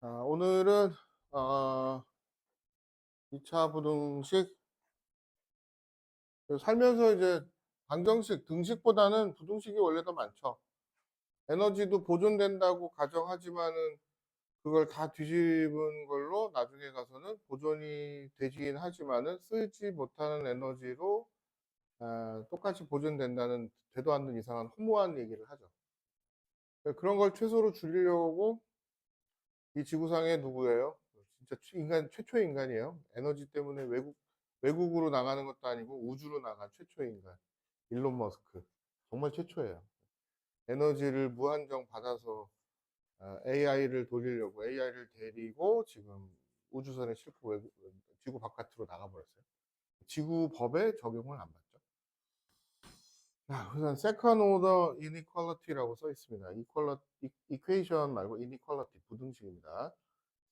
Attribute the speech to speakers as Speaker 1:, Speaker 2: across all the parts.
Speaker 1: 오늘은 2차 부등식 살면서 이제 방정식, 등식보다는 부등식이 원래 더 많죠. 에너지도 보존된다고 가정하지만은 그걸 다 뒤집은 걸로 나중에 가서는 보존이 되긴 하지만은 쓰지 못하는 에너지로 똑같이 보존된다는 되도 않는 이상한 허무한 얘기를 하죠. 그런 걸 최소로 줄이려고 이 지구상에 누구예요? 진짜 최초의 인간이에요. 에너지 때문에 외국으로 나가는 것도 아니고 우주로 나간 최초의 인간. 일론 머스크. 정말 최초예요. 에너지를 무한정 받아서 AI를 돌리려고 AI를 데리고 지금 우주선에 싣고 지구 바깥으로 나가버렸어요. 지구 법에 적용을 안 받죠. 우선 second order inequality라고 써 있습니다. equation 말고 inequality, 부등식입니다.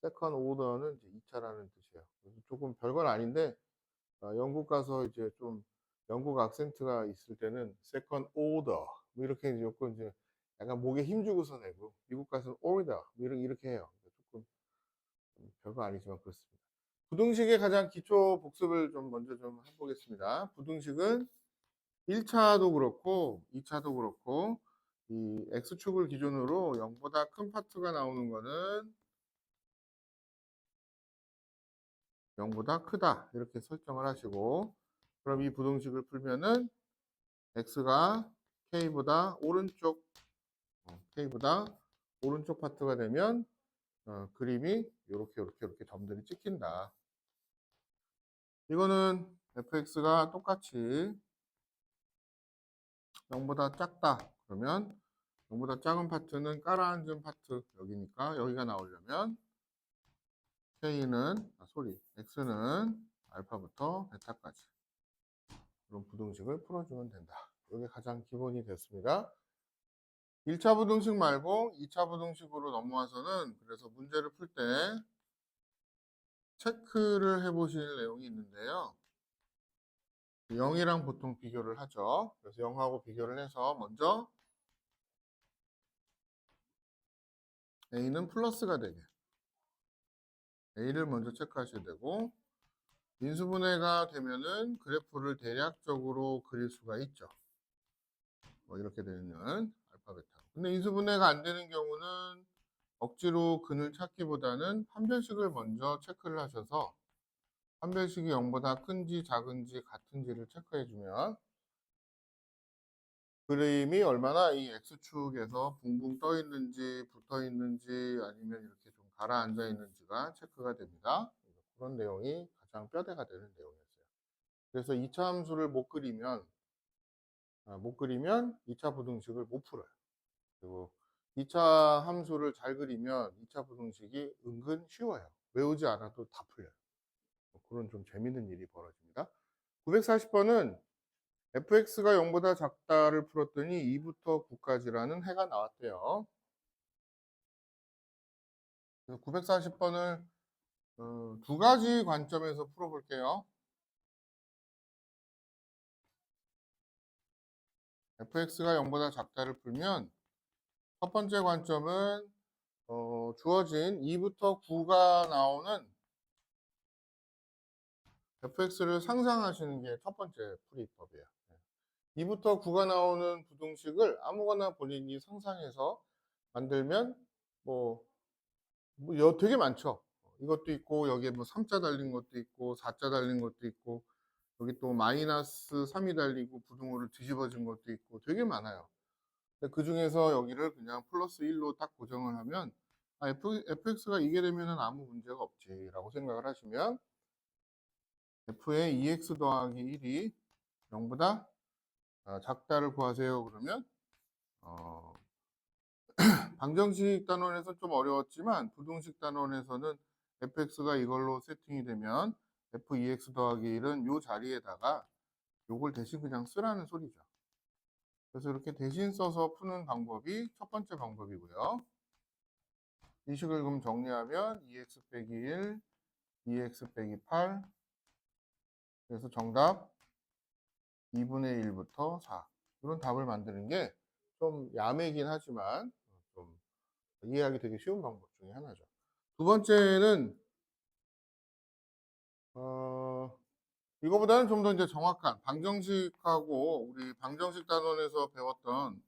Speaker 1: 세컨 오더는 이제 2차라는 뜻이에요. 조금 별건 아닌데 영국 가서 이제 좀 영국 악센트가 있을 때는 세컨 오더 뭐 이렇게 이제 조금 이제 약간 목에 힘주고서 내고 미국 가서는 오더 뭐 이렇게 해요. 조금 별거 아니지만 그렇습니다. 부등식의 가장 기초 복습을 좀 먼저 좀 해보겠습니다. 부등식은 1차도 그렇고 2차도 그렇고 이 x축을 기준으로 0보다 큰 파트가 나오는 거는 0보다 크다 이렇게 설정을 하시고, 그럼 이 부등식을 풀면은 x가 k보다 오른쪽 k보다 오른쪽 파트가 되면 그림이 이렇게 점들이 찍힌다. 이거는 fx가 똑같이 0보다 작다 그러면 0보다 작은 파트는 깔아앉은 파트 여기니까 여기가 나오려면 x는 알파부터 베타까지 그런 부등식을 풀어주면 된다. 이게 가장 기본이 됐습니다. 1차 부등식 말고 2차 부등식으로 넘어와서는 그래서 문제를 풀 때 체크를 해보실 내용이 있는데요. 0이랑 보통 비교를 하죠. 그래서 0하고 비교를 해서 먼저 A는 플러스가 되게 A를 먼저 체크하셔야 되고, 인수분해가 되면은 그래프를 대략적으로 그릴 수가 있죠. 뭐 이렇게 되는 알파 베타. 근데 인수분해가 안 되는 경우는 억지로 근을 찾기보다는 판별식을 먼저 체크를 하셔서 판별식이 0보다 큰지 작은지 같은지를 체크해주면 그림이 얼마나 이 X축에서 붕붕 떠 있는지 붙어 있는지 아니면 이렇게 좀 가라앉아 있는지가 체크가 됩니다. 그런 내용이 가장 뼈대가 되는 내용이었어요. 그래서 2차 함수를 못 그리면 2차 부등식을 못 풀어요. 그리고 2차 함수를 잘 그리면 2차 부등식이 은근 쉬워요. 외우지 않아도 다 풀려요. 그런 좀 재밌는 일이 벌어집니다. 940번은 fx가 0보다 작다를 풀었더니 2부터 9까지라는 해가 나왔대요. 그래서 940번을 두 가지 관점에서 풀어볼게요. fx가 0보다 작다를 풀면 첫 번째 관점은 주어진 2부터 9가 나오는 fx를 상상하시는 게 첫 번째 풀이법이에요. 2부터 9가 나오는 부등식을 아무거나 본인이 상상해서 만들면 뭐 되게 많죠. 이것도 있고 여기에 뭐 3자 달린 것도 있고 4자 달린 것도 있고 여기 또 마이너스 3이 달리고 부등호를 뒤집어진 것도 있고 되게 많아요. 그 중에서 여기를 그냥 플러스 1로 딱 고정을 하면 fx가 이게 되면 아무 문제가 없지라고 생각을 하시면 f의 2x 더하기 1이 0보다 작다를 구하세요. 그러면 방정식 단원에서 좀 어려웠지만 부등식 단원에서는 fx가 이걸로 세팅이 되면 f2x 더하기 1은 이 자리에다가 요걸 대신 그냥 쓰라는 소리죠. 그래서 이렇게 대신 써서 푸는 방법이 첫 번째 방법이고요. 이 식을 그럼 정리하면 2x 빼기 1, 2x 빼기 8, 그래서 정답 2분의 1부터 4. 이런 답을 만드는 게 좀 야매긴 하지만 좀 이해하기 되게 쉬운 방법 중에 하나죠. 두 번째는 이거보다는 좀 더 이제 정확한 방정식하고 우리 방정식 단원에서 배웠던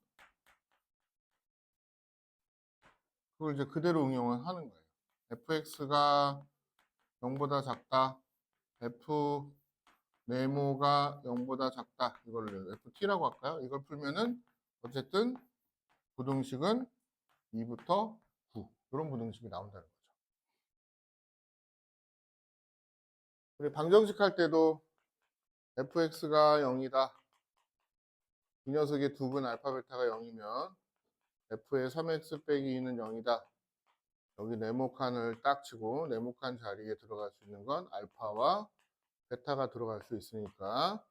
Speaker 1: 그걸 이제 그대로 응용을 하는 거예요. fx가 0보다 작다. f 네모가 0보다 작다. 이걸 ft라고 할까요? 이걸 풀면은 어쨌든 부등식은 2부터 9 이런 부등식이 나온다는 거죠. 우리 방정식 할 때도 fx가 0이다. 이 녀석의 두근 알파 베타가 0이면 f의 3x 빼기 2는 0이다. 여기 네모칸을 딱 치고 네모칸 자리에 들어갈 수 있는 건 알파와 베타가 들어갈 수 있으니까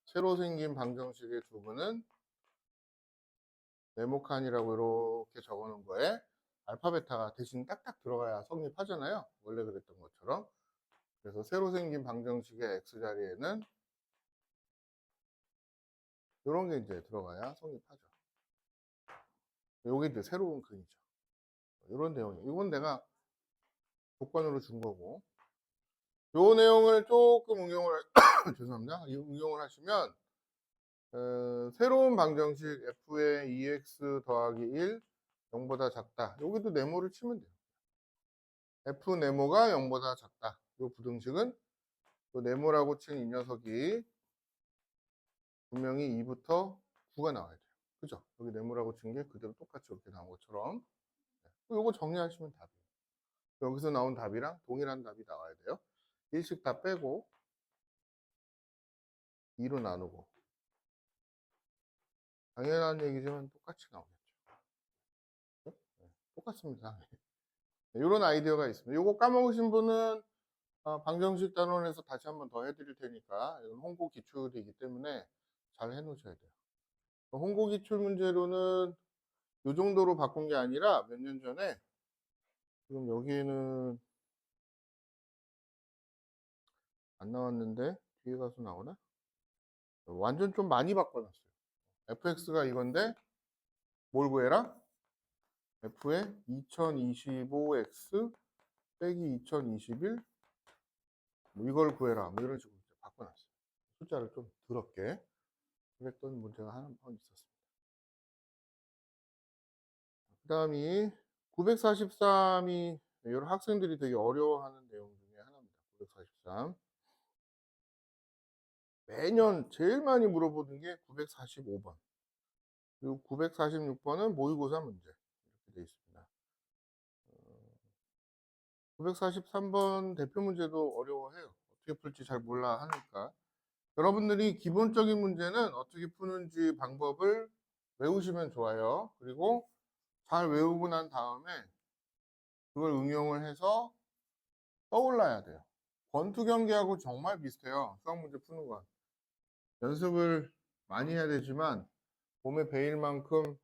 Speaker 1: 새로 생긴 방정식의 두근은 네모칸이라고 이렇게 적어 놓은 거에 알파 베타가 대신 딱딱 들어가야 성립하잖아요. 원래 그랬던 것처럼. 그래서 새로 생긴 방정식의 x 자리에는 이런 게 이제 들어가야 성립하죠. 요게 이제 새로운 근이죠. 이런 내용이에요. 이건 내가 조건으로 준 거고. 요 내용을 조금 응용을 죄송합니다. 응용을 하시면 새로운 방정식 f의 2x 더하기 1 0보다 작다. 여기도 네모를 치면 돼요. f 네모가 0보다 작다. 이 부등식은 또 네모라고 친 이 녀석이 분명히 2부터 9가 나와야 돼요. 그죠? 여기 네모라고 친 게 그대로 똑같이 이렇게 나온 것처럼. 이거 정리하시면 답이에요. 여기서 나온 답이랑 동일한 답이 나와야 돼요. 1씩 다 빼고 2로 나누고. 당연한 얘기지만 똑같이 나오겠죠. 네? 똑같습니다. 이런 아이디어가 있습니다. 이거 까먹으신 분은 방정식 단원에서 다시 한번 더 해드릴 테니까 이건 홍보 기출이기 때문에 잘 해놓으셔야 돼요. 홍보 기출 문제로는 이 정도로 바꾼 게 아니라 몇 년 전에 지금 여기에는 안 나왔는데 뒤에 가서 나오나? 완전 좀 많이 바꿔놨어요. fx가 이건데 뭘 구해라? f의 2025x 빼기 2021 뭐 이걸 구해라. 뭐 이런 식으로 바꿔놨어요. 숫자를 좀 더럽게 그랬던 문제가 한 번 있었습니다. 그 다음이 943이 여러 학생들이 되게 어려워하는 내용 중에 하나입니다. 943. 매년 제일 많이 물어보는 게 945번. 그리고 946번은 모의고사 문제. 이렇게 되어 있습니다. 943번 대표 문제도 어려워해요. 어떻게 풀지 잘 몰라 하니까. 여러분들이 기본적인 문제는 어떻게 푸는지 방법을 외우시면 좋아요. 그리고 잘 외우고 난 다음에 그걸 응용을 해서 떠올라야 돼요. 권투 경기하고 정말 비슷해요. 수학 문제 푸는 건. 연습을 많이 해야 되지만 몸에 배일 만큼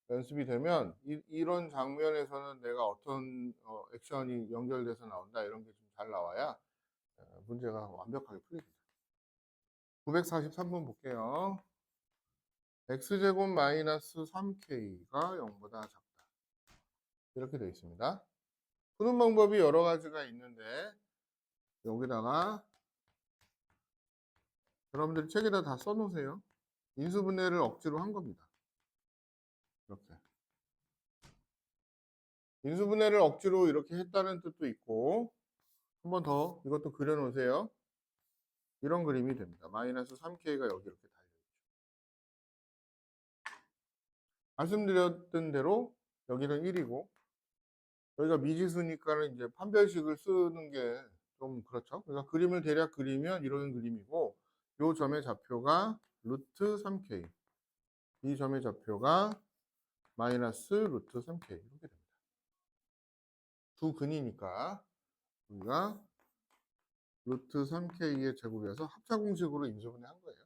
Speaker 1: 연습이 되면 이런 장면에서는 내가 어떤 액션이 연결돼서 나온다 이런 게 좀 잘 나와야 문제가 완벽하게 풀립니다. 943번 볼게요. x제곱 마이너스 3k가 0보다 작다. 이렇게 되어 있습니다. 푸는 방법이 여러 가지가 있는데 여기다가 여러분들이 책에다 다 써놓으세요. 인수분해를 억지로 한 겁니다. 이렇게. 인수분해를 억지로 이렇게 했다는 뜻도 있고 한 번 더 이것도 그려놓으세요. 이런 그림이 됩니다. 마이너스 3k가 여기 이렇게 달려있죠. 말씀드렸던 대로 여기는 1이고 여기가 미지수니까는 이제 판별식을 쓰는 게 좀 그렇죠. 그러니까 그림을 대략 그리면 이런 그림이고 이 점의 좌표가 루트 3k 이 점의 좌표가 마이너스 루트 3k 이렇게 됩니다. 두 근이니까 우리가 루트 3k의 제곱이어서 합차 공식으로 인수분해 한 거예요.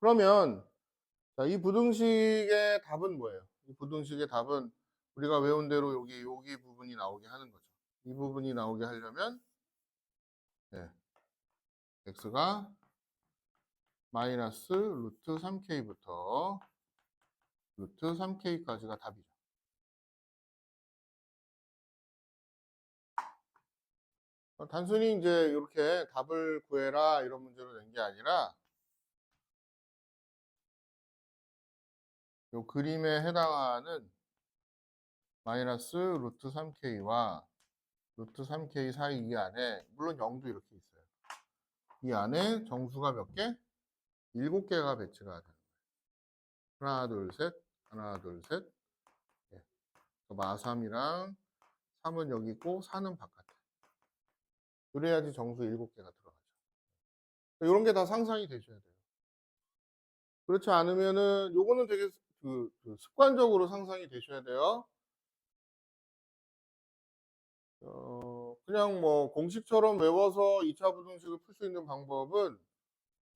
Speaker 1: 그러면 자, 이 부등식의 답은 뭐예요? 이 부등식의 답은 우리가 외운 대로 여기 부분이 나오게 하는 거죠. 이 부분이 나오게 하려면 네, x가 마이너스 루트 3k부터 루트 3K까지가 답이죠. 단순히 이제 이렇게 답을 구해라 이런 문제로 낸 게 아니라 이 그림에 해당하는 마이너스 루트 3K와 루트 3K 사이 이 안에 물론 0도 이렇게 있어요. 이 안에 정수가 몇 개? 7개가 배치가 돼요. 하나, 둘, 셋, 하나, 둘, 셋. 예. 마3이랑 3은 여기 있고 4는 바깥에. 그래야지 정수 7개가 들어가죠. 이런 게 다 상상이 되셔야 돼요. 그렇지 않으면은 요거는 되게 습관적으로 상상이 되셔야 돼요. 그냥 뭐 공식처럼 외워서 2차 부등식을 풀 수 있는 방법은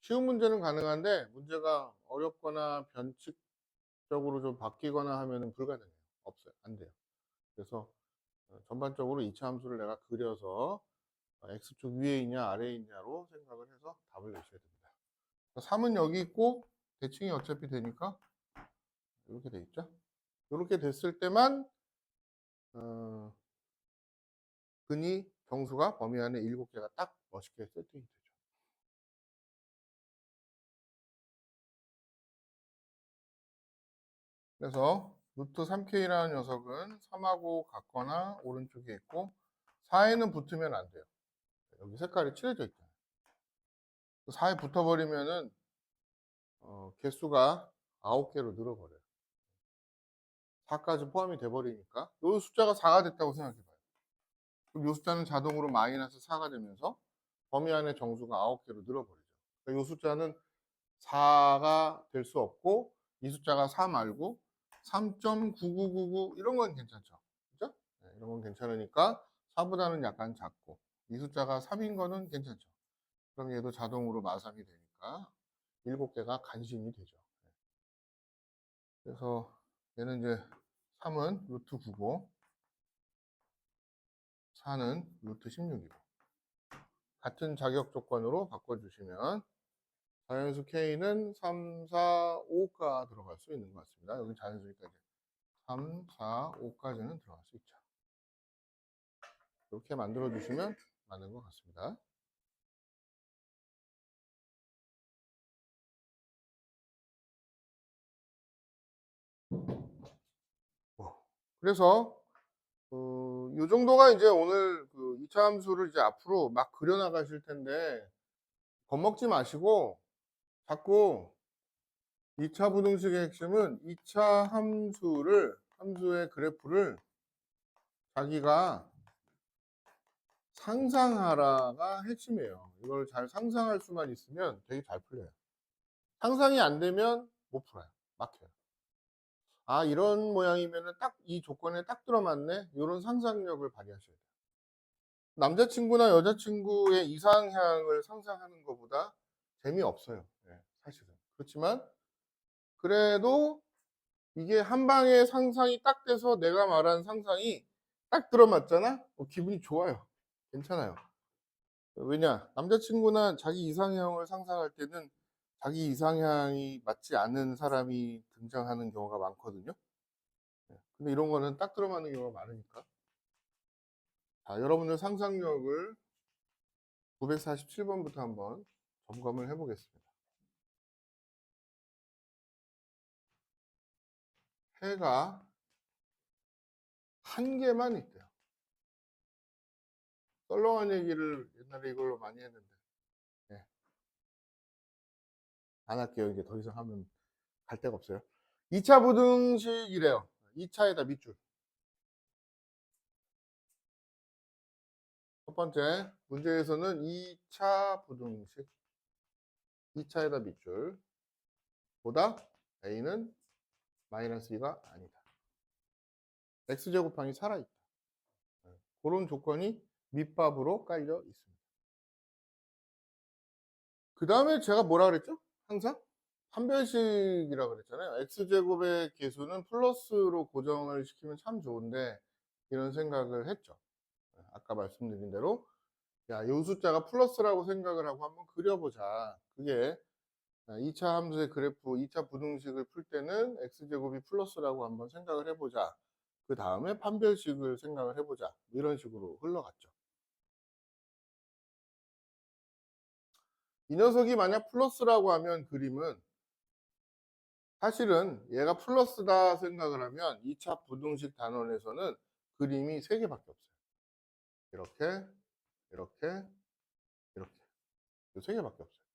Speaker 1: 쉬운 문제는 가능한데 문제가 어렵거나 변칙적으로 좀 바뀌거나 하면은 불가능해요. 없어요. 안 돼요. 그래서 전반적으로 2차 함수를 내가 그려서 x축 위에 있냐 아래에 있냐로 생각을 해서 답을 내셔야 됩니다. 3은 여기 있고 대칭이 어차피 되니까 이렇게 돼 있죠. 이렇게 됐을 때만 근이 정수가 범위 안에 7개가 딱 멋있게 세팅이 되죠. 그래서 루트 3K라는 녀석은 3하고 같거나 오른쪽에 있고 4에는 붙으면 안 돼요. 여기 색깔이 칠해져 있잖아요. 4에 붙어버리면은 개수가 9개로 늘어버려요. 4까지 포함이 돼버리니까 이 숫자가 4가 됐다고 생각해봐요. 그럼 이 숫자는 자동으로 마이너스 4가 되면서 범위 안에 정수가 9개로 늘어버리죠. 그러니까 이 숫자는 4가 될 수 없고 이 숫자가 4 말고 3.9999 이런 건 괜찮죠. 그죠? 네, 이런 건 괜찮으니까 4보다는 약간 작고 이 숫자가 3인 거는 괜찮죠. 그럼 얘도 자동으로 마삼이 되니까 7개가 간신히 되죠. 그래서 얘는 이제 3은 루트 9고 4는 루트 16이고 같은 자격 조건으로 바꿔주시면 자연수 K는 3, 4, 5가 들어갈 수 있는 것 같습니다. 여기 자연수니까 이제 3, 4, 5까지는 들어갈 수 있죠. 이렇게 만들어 주시면 맞는 것 같습니다. 그래서 이 정도가 이제 오늘 그 2차 함수를 이제 앞으로 막 그려나가실 텐데 겁먹지 마시고 자꾸 2차 부등식의 핵심은 2차 함수의 그래프를 자기가 상상하라가 핵심이에요. 이걸 잘 상상할 수만 있으면 되게 잘 풀려요. 상상이 안 되면 못 풀어요. 막혀요. 아, 이런 모양이면은 딱 이 조건에 딱 들어맞네? 이런 상상력을 발휘하셔야 돼요. 남자친구나 여자친구의 이상향을 상상하는 것보다 재미없어요. 네, 사실은. 그렇지만, 그래도 이게 한 방에 상상이 딱 돼서 내가 말한 상상이 딱 들어맞잖아? 기분이 좋아요. 괜찮아요. 왜냐? 남자친구나 자기 이상형을 상상할 때는 자기 이상향이 맞지 않는 사람이 등장하는 경우가 많거든요. 근데 이런 거는 딱 들어맞는 경우가 많으니까. 자, 여러분들 상상력을 947번부터 한번 점검을 해보겠습니다. 해가 한 개만 있대요. 썰렁한 얘기를 옛날에 이걸로 많이 했는데. 네. 안 할게요. 이제 더 이상 하면 갈 데가 없어요. 2차 부등식이래요. 2차에다 밑줄. 첫 번째 문제에서는 2차 부등식 2차에다 밑줄 보다 a는 마이너스 2가 아니다. x제곱항이 살아있다. 그런 조건이 밑밥으로 깔려 있습니다. 그 다음에 제가 뭐라 그랬죠? 항상 판별식이라고 그랬잖아요. x제곱의 개수는 플러스로 고정을 시키면 참 좋은데 이런 생각을 했죠. 아까 말씀드린 대로 야, 이 숫자가 플러스라고 생각을 하고 한번 그려보자. 그게 2차 함수의 그래프, 2차 부등식을 풀 때는 x제곱이 플러스라고 한번 생각을 해보자. 그 다음에 판별식을 생각을 해보자. 이런 식으로 흘러갔죠. 이 녀석이 만약 플러스라고 하면 그림은 사실은 얘가 플러스다 생각을 하면 2차 부등식 단원에서는 그림이 3개밖에 없어요. 이렇게, 이렇게, 이렇게. 이 3개밖에 없어요.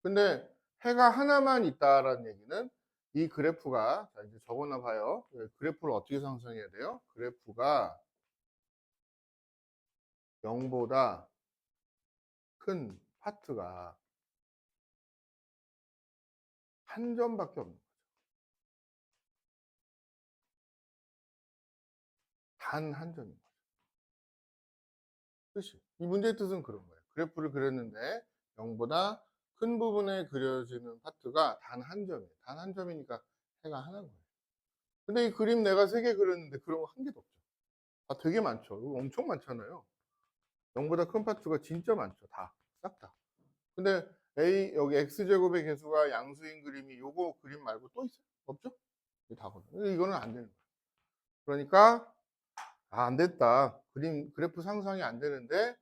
Speaker 1: 근데 해가 하나만 있다라는 얘기는 이 그래프가, 자, 이제 적어놔 봐요. 그래프를 어떻게 상상해야 돼요? 그래프가 0보다 큰 파트가 한 점밖에 없는 거예요. 단 한 점인 거예요. 뜻이. 이 문제의 뜻은 그런 거예요. 그래프를 그렸는데 0보다 큰 부분에 그려지는 파트가 단 한 점이에요. 단 한 점이니까 해가 하나인 거예요. 근데 이 그림 내가 3개 그렸는데 그런 거 한 개도 없죠. 아, 되게 많죠. 이거 엄청 많잖아요. 0보다 큰 파트가 진짜 많죠. 다. 싹 다. 근데 여기 x제곱의 개수가 양수인 그림이 요거 그림 말고 또 있어요? 없죠? 이게 다거든요. 이거는 안 되는 거예요. 그러니까 안 됐다. 그래프 상상이 안 되는데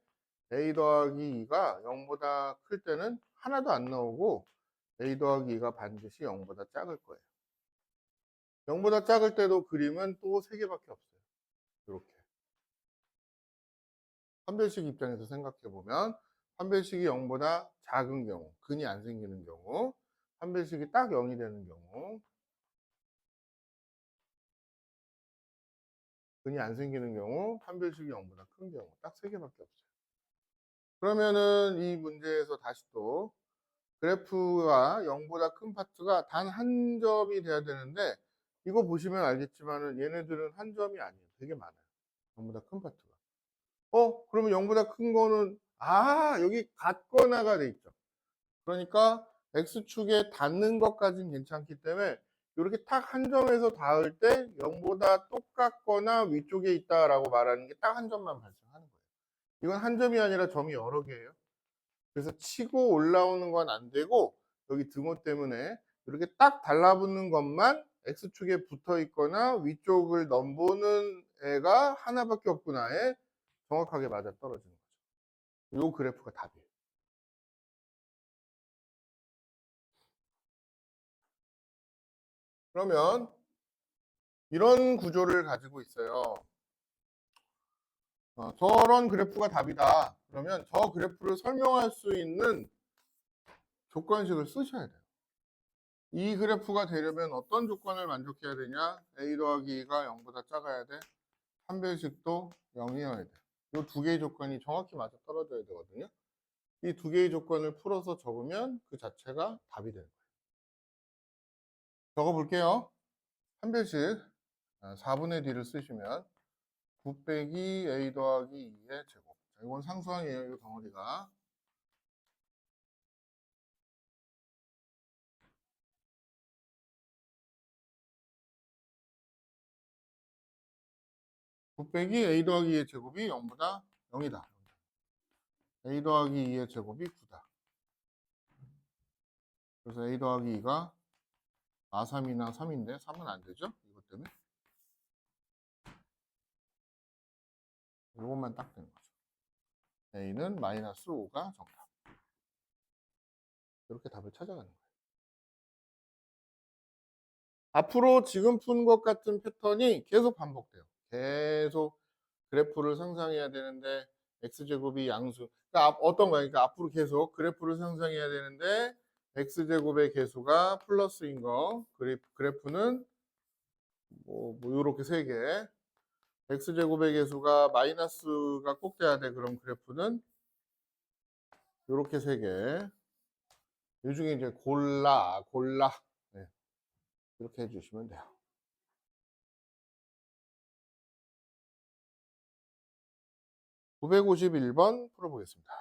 Speaker 1: a 더하기 2가 0보다 클 때는 하나도 안 나오고 a 더하기 2가 반드시 0보다 작을 거예요. 0보다 작을 때도 그림은 또 3개밖에 없어요. 이렇게. 판별식 입장에서 생각해 보면 판별식이 0보다 작은 경우, 근이 안 생기는 경우, 판별식이 딱 0이 되는 경우, 근이 안 생기는 경우, 판별식이 0보다 큰 경우, 딱 3개밖에 없어요. 그러면은 이 문제에서 다시 또 그래프가 0보다 큰 파트가 단 한 점이 돼야 되는데 이거 보시면 알겠지만은 얘네들은 한 점이 아니에요. 되게 많아요. 0보다 큰 파트가. 그러면 0보다 큰 거는 여기 같거나가 돼 있죠. 그러니까 x축에 닿는 것까지는 괜찮기 때문에 이렇게 딱 한 점에서 닿을 때 0보다 똑같거나 위쪽에 있다라고 말하는 게 딱 한 점만 발생하는 거예요. 이건 한 점이 아니라 점이 여러 개예요. 그래서 치고 올라오는 건 안 되고 여기 등호 때문에 이렇게 딱 달라붙는 것만 x축에 붙어 있거나 위쪽을 넘보는 애가 하나밖에 없구나에 정확하게 맞아 떨어지는 거죠. 요 그래프가 답이에요. 그러면 이런 구조를 가지고 있어요. 저런 그래프가 답이다. 그러면 저 그래프를 설명할 수 있는 조건식을 쓰셔야 돼요. 이 그래프가 되려면 어떤 조건을 만족해야 되냐? a 더하기 2가 0보다 작아야 돼. 판별식도 0이어야 돼. 이 두 개의 조건이 정확히 맞아 떨어져야 되거든요. 이 두 개의 조건을 풀어서 적으면 그 자체가 답이 되는 거예요. 적어 볼게요. 판별식 4분의 d를 쓰시면 9 빼기 a 더하기 2의 제곱. 자, 이건 상수항이에요. 이 덩어리가. 9 빼기 a 더하기 2의 제곱이 0보다 0이다. a 더하기 2의 제곱이 9다. 그래서 a 더하기 2가 3이나 3인데 3은 안 되죠? 이것 때문에. 이것만 딱 되는 거죠. a는 마이너스 5가 정답. 이렇게 답을 찾아가는 거예요. 앞으로 지금 푼 것 같은 패턴이 계속 반복돼요. 계속 그래프를 상상해야 되는데 x제곱이 양수. 그러니까 어떤 거야? 그러니까 앞으로 계속 그래프를 상상해야 되는데 x제곱의 개수가 플러스인 거. 그래프는 뭐 이렇게 세 개. x제곱의 개수가 마이너스가 꼭 돼야 돼. 그럼 그래프는 이렇게 세 개. 이 중에 이제 골라. 네, 이렇게 해주시면 돼요. 951번 풀어보겠습니다.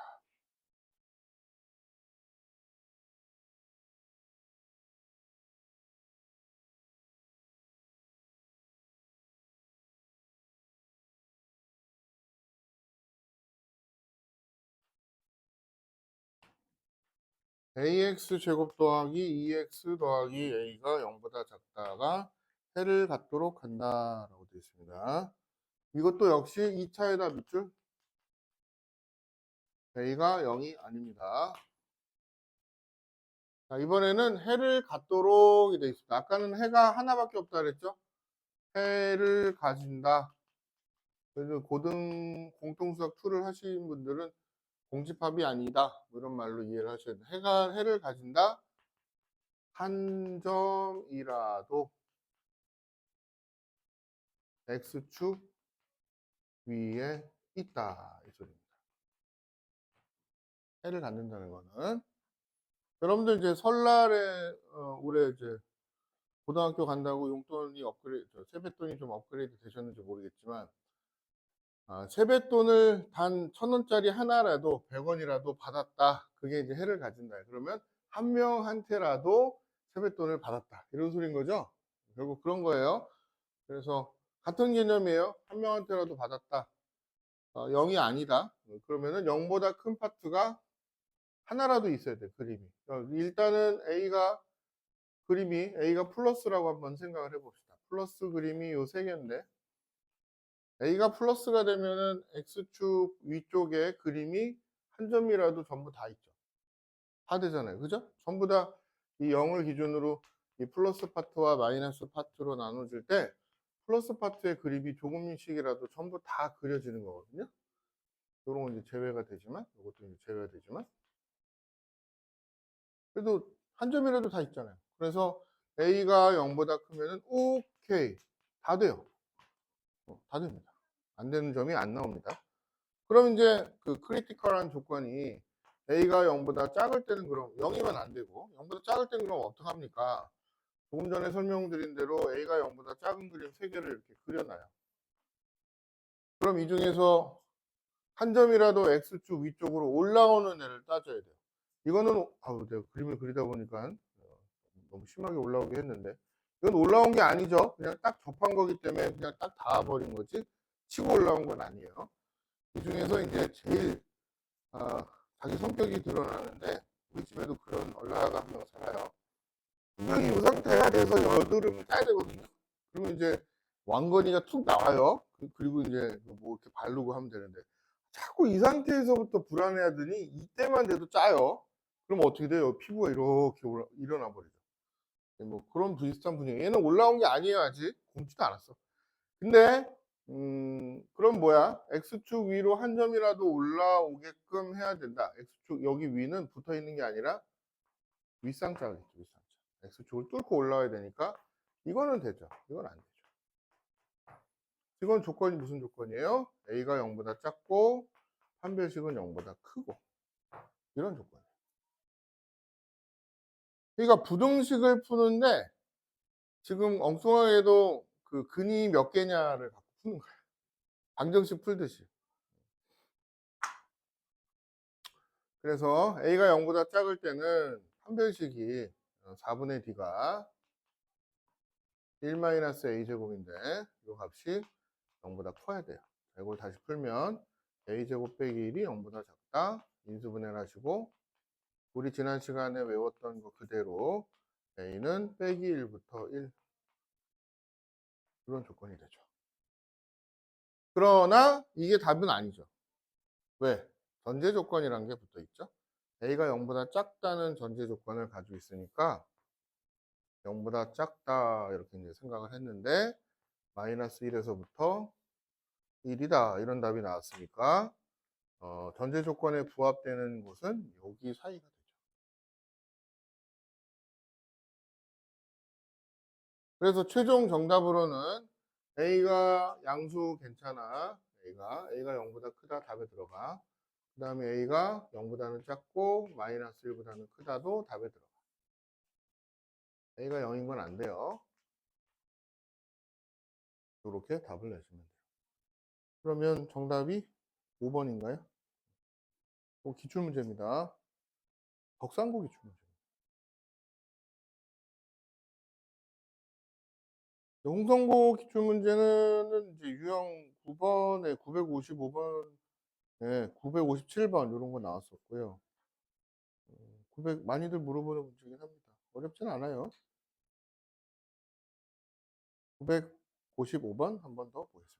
Speaker 1: ax 제곱 더하기 2x 더하기 a가 0보다 작다가 해를 갖도록 한다라고 되어 있습니다. 이것도 역시 2차에다 밑줄 a가 0이 아닙니다. 자, 이번에는 해를 갖도록이 되어 있습니다. 아까는 해가 하나밖에 없다 그랬죠? 해를 가진다. 그래서 고등 공통수학 2를 하신 분들은 공집합이 아니다. 뭐 이런 말로 이해를 하셔야 돼요. 해를 가진다. 한 점이라도 x축 위에 있다. 이 소리입니다. 해를 갖는다는 거는. 여러분들 이제 설날에 올해 이제 고등학교 간다고 용돈이 세뱃돈이 좀 업그레이드 되셨는지 모르겠지만 세뱃돈을 단 1,000원짜리 하나라도 100원이라도 받았다. 그게 이제 해를 가진다. 그러면 한 명한테라도 세뱃돈을 받았다. 이런 소린 거죠. 결국 그런 거예요. 그래서 같은 개념이에요. 한 명한테라도 받았다. 0이 아니다. 그러면은 0보다 큰 파트가 하나라도 있어야 돼. 그림이. 일단은 A가 플러스라고 한번 생각을 해봅시다. 플러스 그림이 요 세 개인데 A가 플러스가 되면은 X축 위쪽에 그림이 한 점이라도 전부 다 있죠. 다 되잖아요. 그죠? 전부 다 이 0을 기준으로 이 플러스 파트와 마이너스 파트로 나눠줄 때 플러스 파트의 그림이 조금씩이라도 전부 다 그려지는 거거든요. 이런 건 이제 제외가 되지만, 이것도 이제 제외가 되지만, 그래도 한 점이라도 다 있잖아요. 그래서 A가 0보다 크면은 오케이. 다 돼요. 다 됩니다. 안 되는 점이 안 나옵니다. 그럼 이제 그 크리티컬한 조건이 A가 0보다 작을 때는 그럼 0이면 안 되고 0보다 작을 때는 그럼 어떡합니까? 조금 전에 설명드린 대로 A가 0보다 작은 그림 3개를 이렇게 그려놔요. 그럼 이 중에서 한 점이라도 X축 위쪽으로 올라오는 애를 따져야 돼요. 이거는 내가 그림을 그리다 보니까 너무 심하게 올라오게 했는데 이건 올라온 게 아니죠. 그냥 딱 접한 거기 때문에 그냥 딱 닿아버린 거지 치고 올라온 건 아니에요. 이 중에서 이제 제일 자기 성격이 드러나는데 우리 집에도 그런 얼라가 한 명 살아요. 분명히 이 상태가 돼서 여드름을 짜야 되거든요. 그러면 이제 왕건이가 툭 나와요. 그리고 이제 뭐 이렇게 바르고 하면 되는데 자꾸 이 상태에서부터 불안해하더니 이때만 돼도 짜요. 그럼 어떻게 돼요? 피부가 이렇게 일어나 버리죠. 뭐 그런 비슷한 분위기. 얘는 올라온 게 아니에요. 아직 굶지도 않았어. 근데 그럼 뭐야? X축 위로 한 점이라도 올라오게끔 해야 된다. X축 여기 위는 붙어 있는 게 아니라 윗상자겠죠. 윗상자. X축을 뚫고 올라와야 되니까 이거는 되죠. 이건 안 되죠. 이건 조건이 무슨 조건이에요? A가 0보다 작고 판별식은 0보다 크고 이런 조건이에요. 그러니까 부등식을 푸는데 지금 엉뚱하게도 그 근이 몇 개냐를 갖고 푸는 거예요. 방정식 풀듯이. 그래서 A가 0보다 작을 때는 판별식이 4분의 D가 1-A제곱인데 이 값이 0보다 커야 돼요. 이걸 다시 풀면 A제곱 빼기 1이 0보다 작다. 인수분해를 하시고 우리 지난 시간에 외웠던 거 그대로 A는 빼기 1부터 1 이런 조건이 되죠. 그러나 이게 답은 아니죠. 왜? 전제 조건이란 게 붙어 있죠. A가 0보다 작다는 전제 조건을 가지고 있으니까 0보다 작다 이렇게 이제 생각을 했는데 마이너스 1에서부터 1이다 이런 답이 나왔으니까 전제 조건에 부합되는 곳은 여기 사이가 되죠. 그래서 최종 정답으로는 A가 양수 괜찮아. A가 0보다 크다 답에 들어가. 그 다음에 A가 0보다는 작고 마이너스 1보다는 크다도 답에 들어가. A가 0인 건 안 돼요. 이렇게 답을 내시면 돼요. 그러면 정답이 5번인가요? 기출문제입니다. 덕상고 기출문제. 홍성고 기출문제는 이제 유형 9번에 955번, 네, 957번 이런 거 나왔었고요. 900 많이들 물어보는 문제긴 합니다. 어렵진 않아요. 955번 한 번 더 보겠습니다.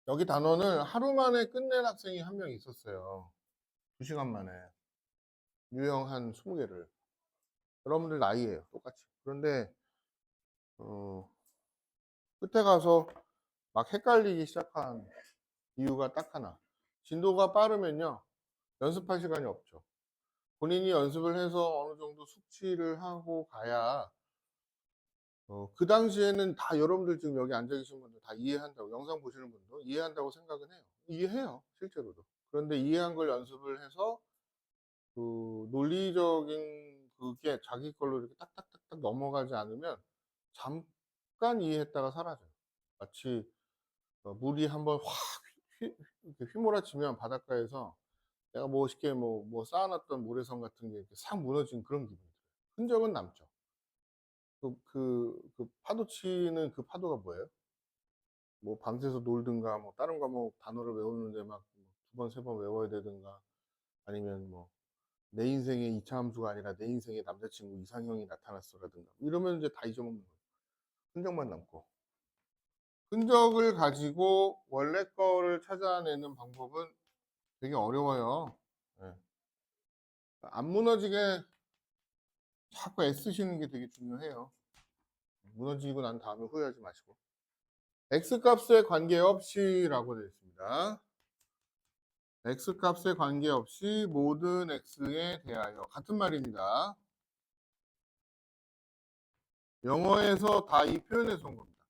Speaker 1: 여기 단원을 하루 만에 끝낸 학생이 한 명 있었어요. 2시간 만에. 유형 한 20개를. 여러분들 나이에요. 똑같이. 그런데 끝에 가서 막 헷갈리기 시작한 이유가 딱 하나. 진도가 빠르면요. 연습할 시간이 없죠. 본인이 연습을 해서 어느 정도 숙지를 하고 가야 그 당시에는 다 여러분들 지금 여기 앉아 계신 분들 다 이해한다고, 영상 보시는 분도 이해한다고 생각은 해요. 이해해요. 실제로도. 그런데 이해한 걸 연습을 해서 그 논리적인 그게 자기 걸로 이렇게 딱딱딱딱 넘어가지 않으면 잠깐 이해했다가 사라져요. 마치 물이 한번 확 이렇게 휘몰아치면 바닷가에서 내가 멋있게 뭐 쌓아놨던 모래성 같은 게 이렇게 싹 무너진 그런 기분이 들어요. 흔적은 남죠. 그 파도 치는 그 파도가 뭐예요? 뭐 밤새서 놀든가 뭐 다른 과목 단어를 외우는데 막 2번, 3번 외워야 되든가 아니면 뭐 내 인생의 2차 함수가 아니라 내 인생의 남자친구 이상형이 나타났어라든가 이러면 이제 다 잊어먹는 거예요. 흔적만 남고. 흔적을 가지고 원래 거를 찾아내는 방법은 되게 어려워요. 예. 안 무너지게 자꾸 애쓰시는 게 되게 중요해요. 무너지고 난 다음에 후회하지 마시고. X값에 관계없이라고 되어 있습니다. X값에 관계없이 모든 X에 대하여 같은 말입니다. 영어에서 다 이 표현에서 온 겁니다.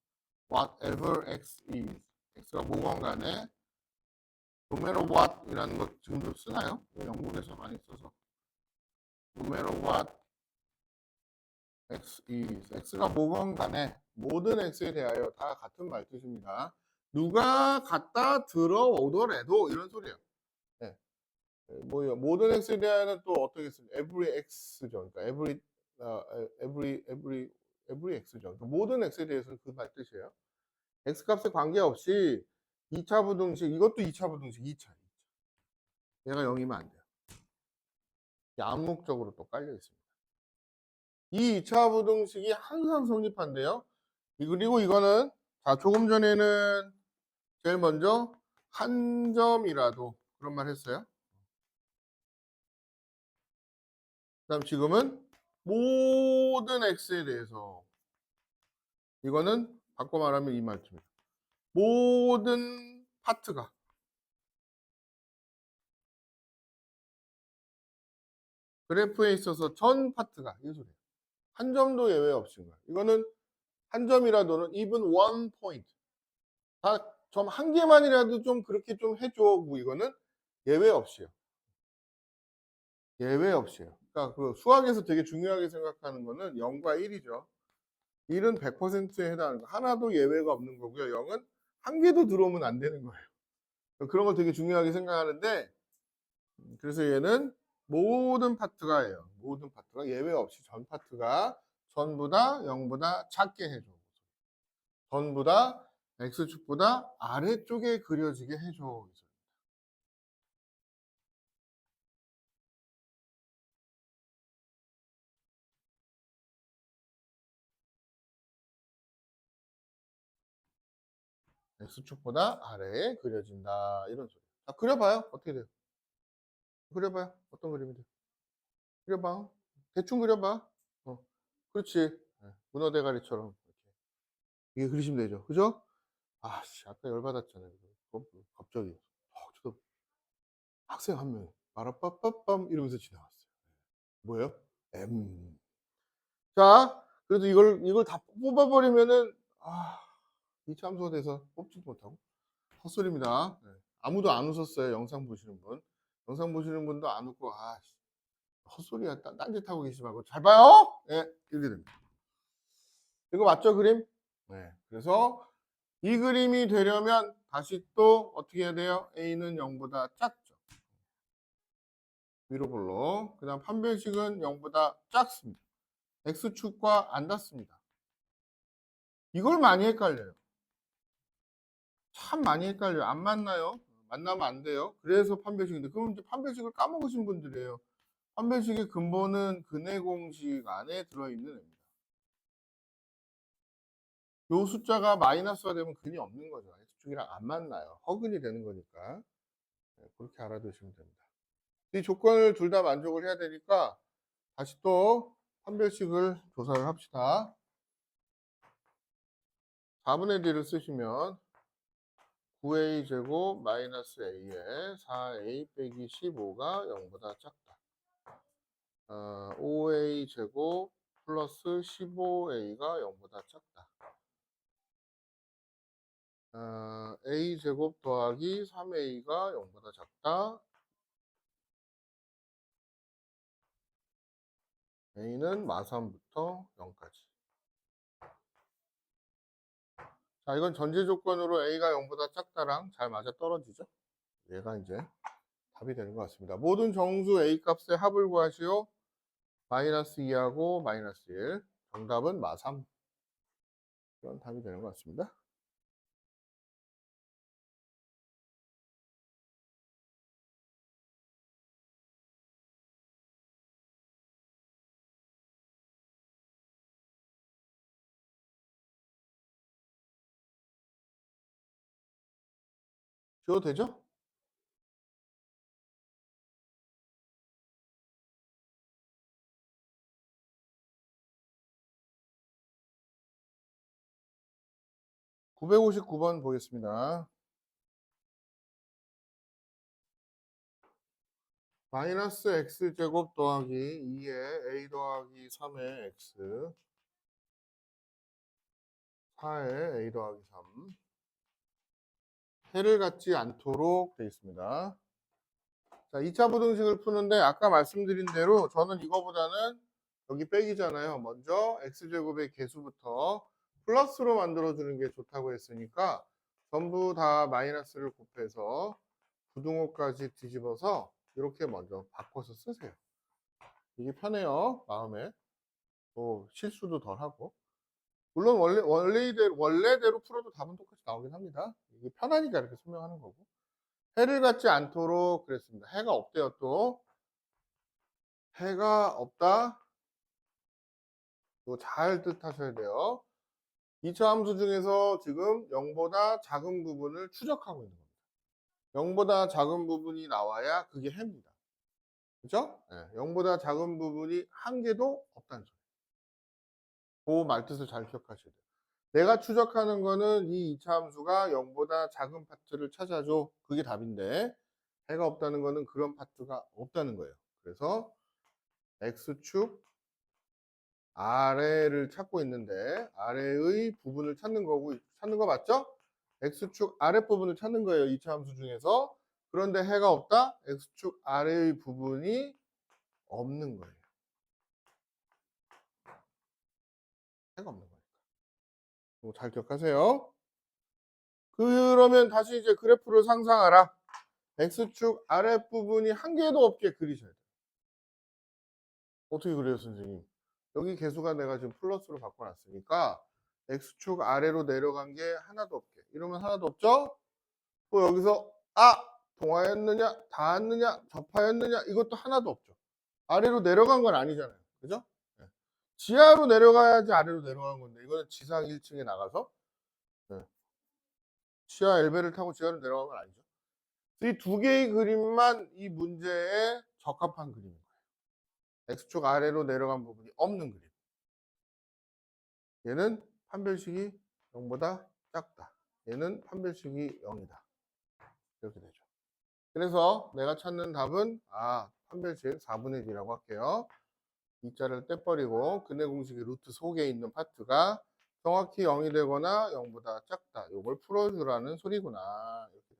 Speaker 1: Whatever X is. X가 뭐건 간에 no matter what 이라는 것 지금도 쓰나요? 영국에서 많이 써서 no matter what X is. X가 뭐건 간에 모든 X에 대하여 다 같은 말 뜻입니다. 누가 갖다 들어오더라도 이런 소리예요. 네. 뭐요? 모든 X에 대하여는 또 어떻게 쓰죠? every X죠. 그러니까 every X죠. 그러니까 모든 X에 대해서는 그 말 뜻이에요. X값에 관계없이 2차 부등식, 이것도 2차 부등식, 2차. 얘가 0이면 안 돼요. 암묵적으로 또 깔려 있습니다. 이 2차 부등식이 항상 성립한대요. 그리고 이거는 자 조금 전에는 제일 먼저 한 점이라도 그런 말 했어요. 그다음 지금은 모든 x에 대해서 이거는 바꿔 말하면 이 말입니다. 모든 파트가 그래프에 있어서 전 파트가 이 소리예요. 한 점도 예외 없인 거예요. 이거는 한 점이라도는 even one point 다 점 한 개만이라도 좀 그렇게 좀 해줘. 뭐 이거는 예외 없이요. 예외 없이요. 그러니까 그 수학에서 되게 중요하게 생각하는 거는 0과 1이죠. 1은 100%에 해당하는 거. 하나도 예외가 없는 거고요. 0은 한 개도 들어오면 안 되는 거예요. 그런 걸 되게 중요하게 생각하는데 그래서 얘는 모든 파트가예요. 모든 파트가 예외 없이 전 파트가 전부 다 0보다 작게 해줘. 전부 다 X축보다 아래쪽에 그려지게 해줘. X축보다 아래에 그려진다. 이런 소리. 자, 그려봐요. 어떻게 돼요? 그려봐요. 어떤 그림이 돼요? 그려봐. 대충 그려봐. 그렇지. 네, 문어 대가리처럼. 이렇게. 이게 그리시면 되죠. 그죠? 아씨, 아까 열받았잖아요. 갑자기. 저도 학생 한 명이 빠라빠빠빰 이러면서 지나갔어요. 뭐예요? M. 자, 그래도 이걸 다 뽑아버리면은, 이 참수가 돼서 뽑지도 못하고. 헛소리입니다. 네. 아무도 안 웃었어요. 영상 보시는 분. 영상 보시는 분도 안 웃고, 헛소리야. 딴짓 하고 계시지 말고. 잘 봐요! 예, 네, 이렇게 됩니다. 이거 맞죠, 그림? 네. 그래서 이 그림이 되려면 다시 또 어떻게 해야 돼요? A는 0보다 작죠. 위로 볼로. 그 다음 판별식은 0보다 작습니다. X축과 안 닿습니다. 이걸 많이 헷갈려요. 참 많이 헷갈려요. 안 만나요. 만나면 안 돼요. 그래서 판별식인데 그럼 이제 판별식을 까먹으신 분들이에요. 판별식의 근본은 근해 공식 안에 들어있는 애입니다. 요 숫자가 마이너스가 되면 근이 없는 거죠. x축이랑 안 만나요. 허근이 되는 거니까. 네, 그렇게 알아두시면 됩니다. 이 조건을 둘 다 만족을 해야 되니까 다시 또 판별식을 조사를 합시다. 4분의 D를 쓰시면 9a 제곱 마이너스 a에 4a 빼기 15가 0보다 작다. 5a 제곱 플러스 15a가 0보다 작다. a 제곱 더하기 3a가 0보다 작다. a는 마3부터 0까지. 자, 이건 전제 조건으로 a가 0보다 작다랑 잘 맞아 떨어지죠? 얘가 이제 답이 되는 것 같습니다. 모든 정수 a 값의 합을 구하시오. 마이너스 2하고 마이너스 1. 정답은 마3. 이건 답이 되는 것 같습니다. 지워도 되죠? (959번) 보겠습니다. 마이너스 x제곱 더하기 2의 a 더하기 3의 x 4의 a 더하기 3 해를 갖지 않도록 되어 있습니다. 자, 2차 부등식을 푸는데 아까 말씀드린 대로 저는 이거보다는 여기 빼기잖아요. 먼저 x제곱의 개수부터 플러스로 만들어주는 게 좋다고 했으니까 전부 다 마이너스를 곱해서 부등호까지 뒤집어서 이렇게 먼저 바꿔서 쓰세요. 이게 편해요. 마음에. 또 실수도 덜 하고. 물론 원래대로 풀어도 답은 똑같이 나오긴 합니다. 이게 편하니까 이렇게 설명하는 거고. 해를 갖지 않도록 그랬습니다. 해가 없대요, 또. 해가 없다. 이거 잘 뜻하셔야 돼요. 2차 함수 중에서 지금 0보다 작은 부분을 추적하고 있는 겁니다. 0보다 작은 부분이 나와야 그게 해입니다. 그죠? 네, 0보다 작은 부분이 한 개도 없다는 소리예요. 그 말뜻을 잘 기억하셔야 돼요. 내가 추적하는 거는 이 2차 함수가 0보다 작은 파트를 찾아줘. 그게 답인데 해가 없다는 거는 그런 파트가 없다는 거예요. 그래서 x축 아래를 찾고 있는데 아래의 부분을 찾는 거고 찾는 거 맞죠? x축 아랫부분을 찾는 거예요. 2차 함수 중에서. 그런데 해가 없다? x축 아래의 부분이 없는 거예요. 해가 없는 거니까. 이거 잘 기억하세요. 그러면 다시 이제 그래프를 상상하라. x축 아랫부분이 한 개도 없게 그리셔야 돼요. 어떻게 그래요, 선생님? 여기 개수가 내가 지금 플러스로 바꿔놨으니까 x축 아래로 내려간 게 하나도 없게. 이러면 하나도 없죠? 또 여기서 동하였느냐, 닿았느냐, 접하였느냐 이것도 하나도 없죠. 아래로 내려간 건 아니잖아요. 그죠? 네. 지하로 내려가야지 아래로 내려간 건데 이거는 지상 1층에 나가서 네. 지하 엘베를 타고 지하로 내려간 건 아니죠. 이 두 개의 그림만 이 문제에 적합한 그림인 거예요. x축 아래로 내려간 부분이 없는 그림. 얘는 판별식이 0보다 작다. 얘는 판별식이 0이다. 이렇게 되죠. 그래서 내가 찾는 답은 판별식 4분의 D라고 할게요. 2자를 떼버리고 근해 공식의 루트 속에 있는 파트가 정확히 0이 되거나 0보다 작다. 이걸 풀어주라는 소리구나. 이렇게.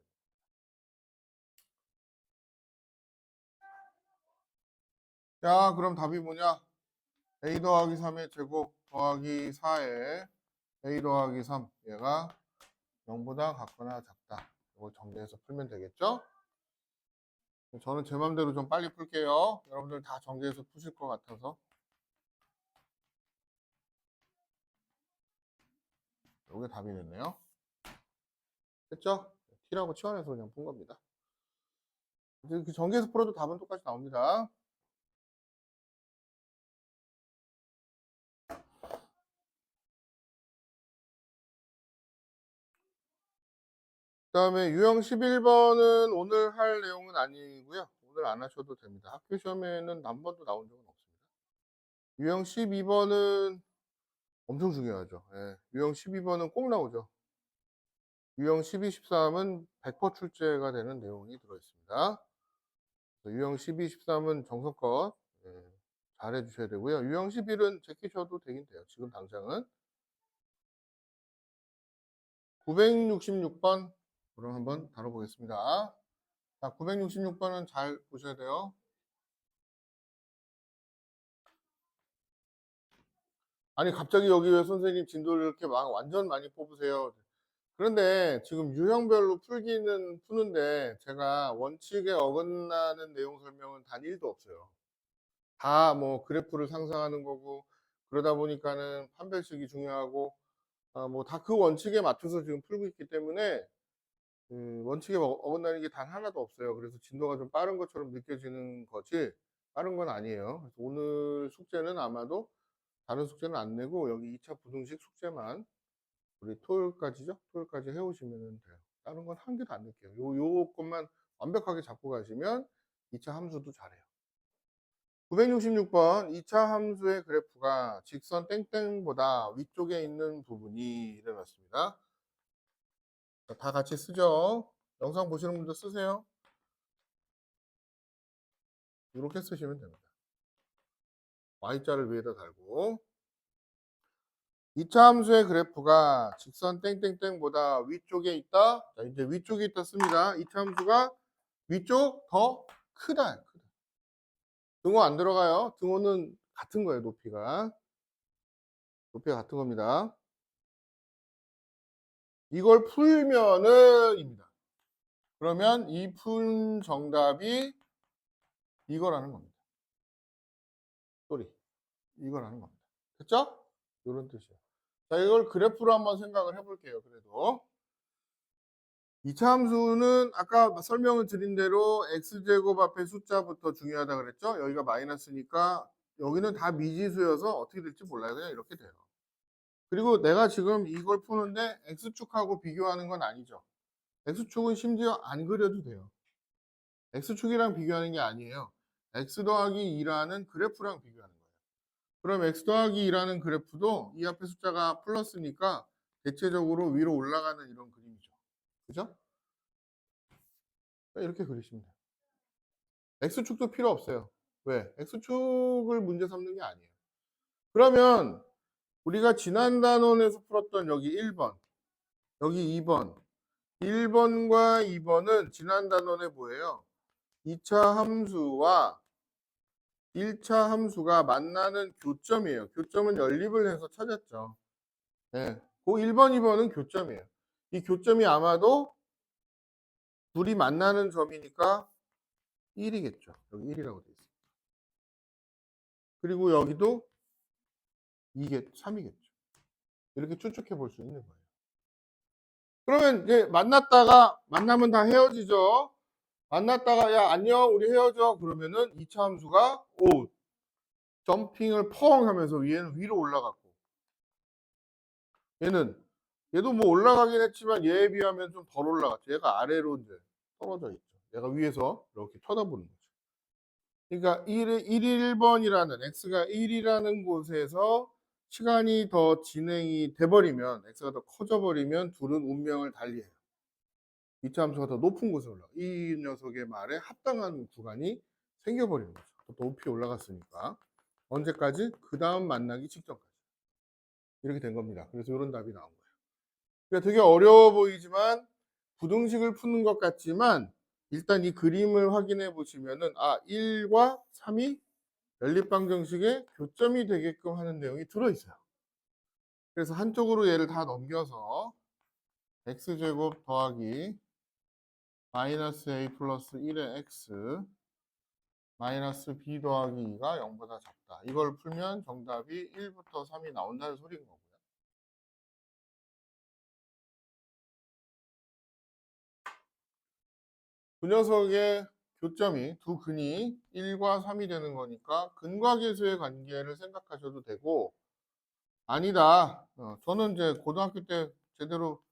Speaker 1: 자, 그럼 답이 뭐냐? a 더하기 3의 제곱 더하기 4의 a 더하기 3 얘가 0보다 같거나 작다. 이걸 정리해서 풀면 되겠죠? 저는 제 맘대로 좀 빨리 풀게요. 여러분들 다 정리해서 푸실 것 같아서. 이게 답이 됐네요. 됐죠? t라고 치환해서 그냥 푼 겁니다. 그 전개해서 풀어도 답은 똑같이 나옵니다. 그 다음에 유형 11번은 오늘 할 내용은 아니고요. 오늘 안 하셔도 됩니다. 학교 시험에는 한 번도 나온 적은 없습니다. 유형 12번은 엄청 중요하죠. 예. 유형 12번은 꼭 나오죠. 유형 12, 13은 100% 출제가 되는 내용이 들어있습니다. 유형 12, 13은 정성껏 잘 해주셔야 되고요. 유형 11은 제끼셔도 되긴 돼요. 지금 당장은. 966번 그럼 한번 다뤄보겠습니다. 자, 966번은 잘 보셔야 돼요. 아니 갑자기 여기 왜 선생님 진도를 이렇게 막 완전 많이 뽑으세요? 그런데 지금 유형별로 풀기는 푸는데 제가 원칙에 어긋나는 내용 설명은 단 1도 없어요. 다 뭐 그래프를 상상하는 거고 그러다 보니까는 판별식이 중요하고 뭐 다 그 원칙에 맞춰서 지금 풀고 있기 때문에 원칙에 어긋나는 게 단 하나도 없어요. 그래서 진도가 좀 빠른 것처럼 느껴지는 거지 빠른 건 아니에요. 그래서 오늘 숙제는 아마도 다른 숙제는 안 내고 여기 2차 부등식 숙제만 우리 토요일까지죠? 토요일까지 해오시면 돼요. 다른 건 한 개도 안 낼게요. 요 것만 완벽하게 잡고 가시면 2차 함수도 잘해요. 966번 2차 함수의 그래프가 직선 땡땡보다 위쪽에 있는 부분이 일어났습니다. 자, 다 같이 쓰죠. 영상 보시는 분들 쓰세요. 이렇게 쓰시면 됩니다. Y자를 위에다 달고 2차 함수의 그래프가 직선 땡땡땡보다 위쪽에 있다. 자, 이제 위쪽에 있다 씁니다. 2차 함수가 위쪽 더 크다. 등호 안 들어가요. 등호는 같은 거예요. 높이가 같은 겁니다. 이걸 풀면은 입니다. 그러면 이 푼 정답이 이거라는 겁니다. 소리. 이거라는 겁니다. 됐죠? 이런 뜻이에요. 자, 이걸 그래프로 한번 생각을 해볼게요. 그래도 2차 함수는 아까 설명을 드린 대로 x제곱 앞에 숫자부터 중요하다 그랬죠? 여기가 마이너스니까 여기는 다 미지수여서 어떻게 될지 몰라요. 그냥 이렇게 돼요. 그리고 내가 지금 이걸 푸는데 x축하고 비교하는 건 아니죠. x축은 심지어 안 그려도 돼요. x축이랑 비교하는 게 아니에요. x 더하기 2라는 그래프랑 비교하는 거예요. 그럼 x 더하기 2라는 그래프도 이 앞에 숫자가 플러스니까 대체적으로 위로 올라가는 이런 그림이죠. 그죠? 이렇게 그리시면 돼요. x축도 필요 없어요. 왜? x축을 문제 삼는 게 아니에요. 그러면 우리가 지난 단원에서 풀었던 여기 1번, 여기 2번, 1번과 2번은 지난 단원에 뭐예요? 2차 함수와 1차 함수가 만나는 교점이에요. 교점은 연립을 해서 찾았죠. 네. 그 1번, 2번은 교점이에요. 이 교점이 아마도 둘이 만나는 점이니까 1이겠죠. 여기 1이라고 되어 있습니다. 그리고 여기도 3이겠죠. 이렇게 추측해 볼 수 있는 거예요. 그러면 이제 만나면 다 헤어지죠. 만났다가 야 안녕 우리 헤어져 그러면은 2차 함수가 점핑을 펑 하면서 위로 올라갔고 얘도 뭐 올라가긴 했지만 얘에 비하면 좀 덜 올라갔죠. 얘가 아래로 이제 떨어져 있죠. 얘가 위에서 이렇게 쳐다보는 거죠. 그러니까 1번이라는 x가 1이라는 곳에서 시간이 더 진행이 돼버리면 x가 더 커져버리면 둘은 운명을 달리해요. 2차 함수가 더 높은 곳에 올라가. 이 녀석의 말에 합당한 구간이 생겨버리는 거죠. 더 높이 올라갔으니까. 언제까지? 그 다음 만나기 직전까지. 이렇게 된 겁니다. 그래서 이런 답이 나온 거예요. 그러니까 되게 어려워 보이지만 부등식을 푸는 것 같지만 일단 이 그림을 확인해 보시면은 1과 3이 연립방정식의 교점이 되게끔 하는 내용이 들어있어요. 그래서 한쪽으로 얘를 다 넘겨서 x제곱 더하기 마이너스 a 플러스 1의 x 마이너스 b 더하기 2가 0보다 작다. 이걸 풀면 정답이 1부터 3이 나온다는 소리인 거고요. 그 녀석의 교점이 두 근이 1과 3이 되는 거니까 근과 계수의 관계를 생각하셔도 되고 아니다. 저는 이제 고등학교 때 제대로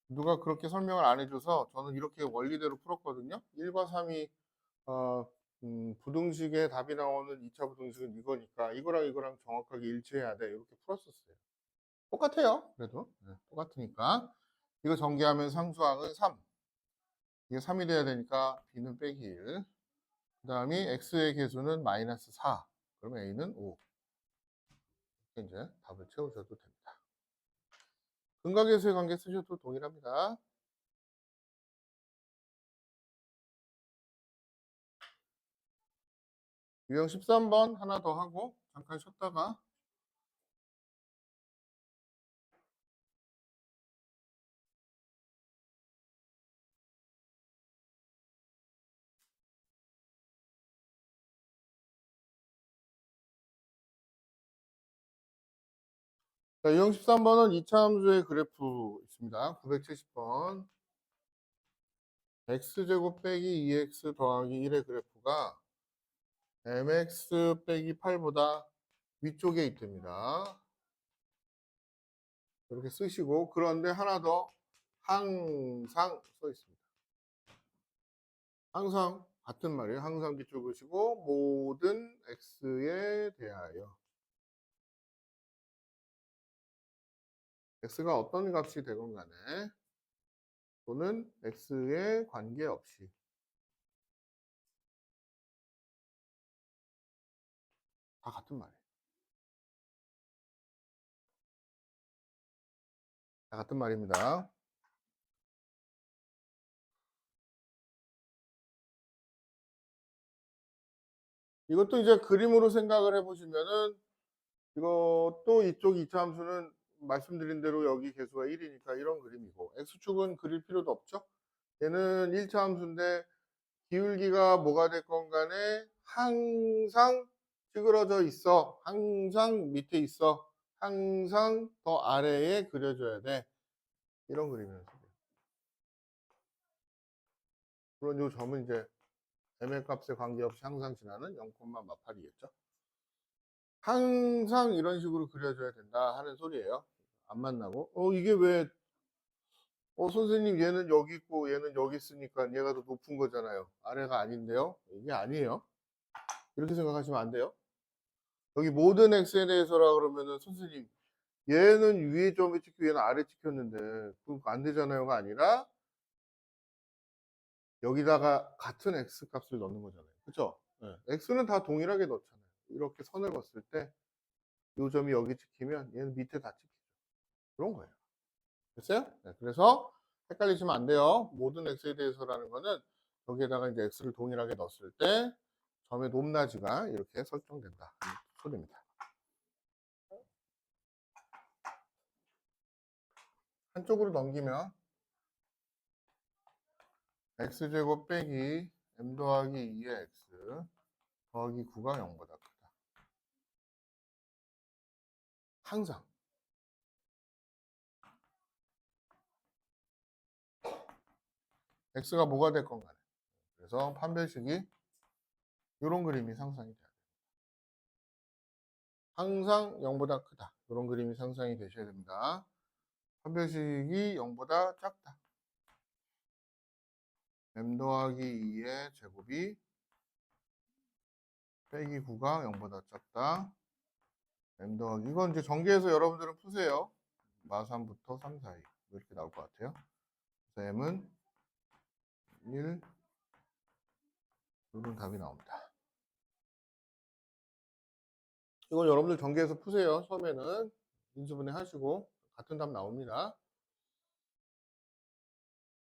Speaker 1: 누가 그렇게 설명을 안 해줘서 저는 이렇게 원리대로 풀었거든요. 1과 3이 부등식의 답이 나오는 2차 부등식은 이거니까 이거랑 정확하게 일치해야 돼. 이렇게 풀었었어요. 똑같아요. 그래도 네, 똑같으니까 이거 전개하면 상수항은 3. 이게 3이 돼야 되니까 b는 빼기 1. 그 다음에 x의 개수는 마이너스 4. 그러면 a는 5. 이렇게 이제 답을 채우셔도 됩니다. 근과 계수의 관계 쓰셔도 동일합니다. 유형 13번 하나 더 하고 잠깐 쉬었다가 자, 유형 13번은 2차 함수의 그래프 있습니다. 970번 x제곱 빼기 2x 더하기 1의 그래프가 mx 빼기 8보다 위쪽에 있답니다. 이렇게 쓰시고 그런데 하나 더 항상 써 있습니다. 항상 같은 말이에요. 항상 뒤줄 그시고 모든 x에 대하여 x가 어떤 값이 되건 간에 또는 x에 관계없이 다 같은 말이에요. 다 같은 말입니다. 이것도 이제 그림으로 생각을 해보시면은 이것도 이쪽 2차 함수는 말씀드린 대로 여기 개수가 1이니까 이런 그림이고 x축은 그릴 필요도 없죠. 얘는 1차 함수인데 기울기가 뭐가 됐건 간에 항상 찌그러져 있어. 항상 밑에 있어. 항상 더 아래에 그려줘야 돼. 이런 그림이었어요. 물론 이 점은 이제 m의 값에 관계없이 항상 지나는 0,8이겠죠. 항상 이런 식으로 그려줘야 된다 하는 소리예요. 안 만나고 이게 왜 선생님 얘는 여기 있고 얘는 여기 있으니까 얘가 더 높은 거잖아요. 아래가 아닌데요? 이게 아니에요. 이렇게 생각하시면 안 돼요. 여기 모든 x에 대해서라 그러면은 선생님 얘는 위에 점이 찍히고 얘는 아래 찍혔는데 그거 안 되잖아요가 아니라 여기다가 같은 x 값을 넣는 거잖아요. 그렇죠? 네. x는 다 동일하게 넣잖아요. 이렇게 선을 그었을 때 이 점이 여기 찍히면 얘는 밑에 다 찍히죠. 그런 거예요. 됐어요? 네. 그래서 헷갈리시면 안 돼요. 모든 x에 대해서라는 거는 여기에다가 이제 x를 동일하게 넣었을 때 점의 높낮이가 이렇게 설정된다. 소리입니다. 한쪽으로 넘기면 x제곱 빼기 m 더하기 2의 x 더하기 9가 0보다 크다. 항상. x가 뭐가 됐건 간에. 그래서 판별식이 이런 그림이 상상이 돼요. 항상 0보다 크다. 이런 그림이 상상이 되셔야 됩니다. 판별식이 0보다 작다. m 더하기 2의 제곱이 빼기 9가 0보다 작다. m 더하기 이건 이제 전개해서 여러분들은 푸세요. 마3부터 3 사이 이렇게 나올 것 같아요. 그래서 m은 1 이런 답이 나옵니다. 이건 여러분들 전개해서 푸세요. 처음에는 인수분해 하시고 같은 답 나옵니다.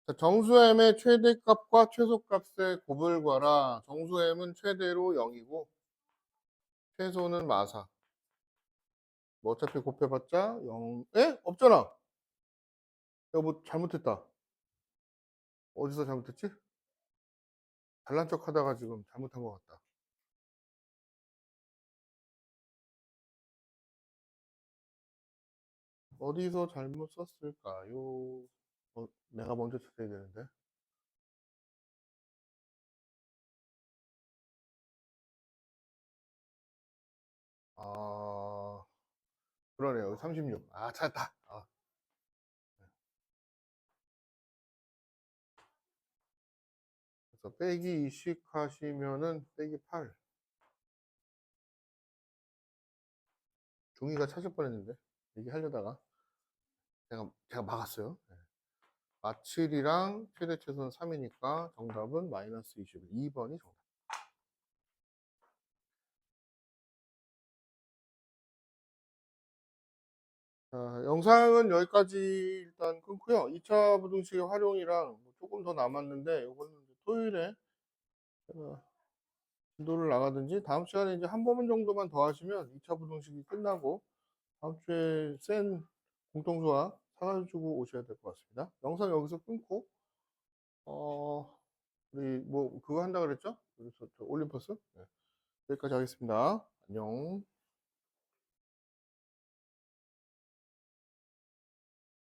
Speaker 1: 자, 정수m의 최대값과 최소값의 곱을 구하라. 정수m은 최대로 0이고 최소는 마사. 뭐 어차피 곱해봤자 0. 에? 없잖아. 내가 뭐 잘못했다. 어디서 잘못했지? 잘난 척 하다가 지금 잘못한 것 같다. 어디서 잘못 썼을까요? 내가 먼저 찾아야 되는데. 그러네요. 36. 아, 찾았다. 그래서 빼기 20 하시면은 빼기 8. 종이가 찾을 뻔했는데 얘기하려다가 제가 막았어요. 네. 마칠이랑 최대 최소는 3이니까 정답은 마이너스 21. 2번이 정답. 자, 영상은 여기까지 일단 끊고요. 2차 부등식의 활용이랑 뭐 조금 더 남았는데 이거는 토요일에 제가 진도를 나가든지 다음 시간에 이제 한 번 정도만 더 하시면 2차 부등식이 끝나고 다음 주에 센 공통수학 사가지고 오셔야 될 것 같습니다. 영상 여기서 끊고 우리 뭐 그거 한다 그랬죠? 그래서 올림퍼스 네. 여기까지 하겠습니다. 안녕.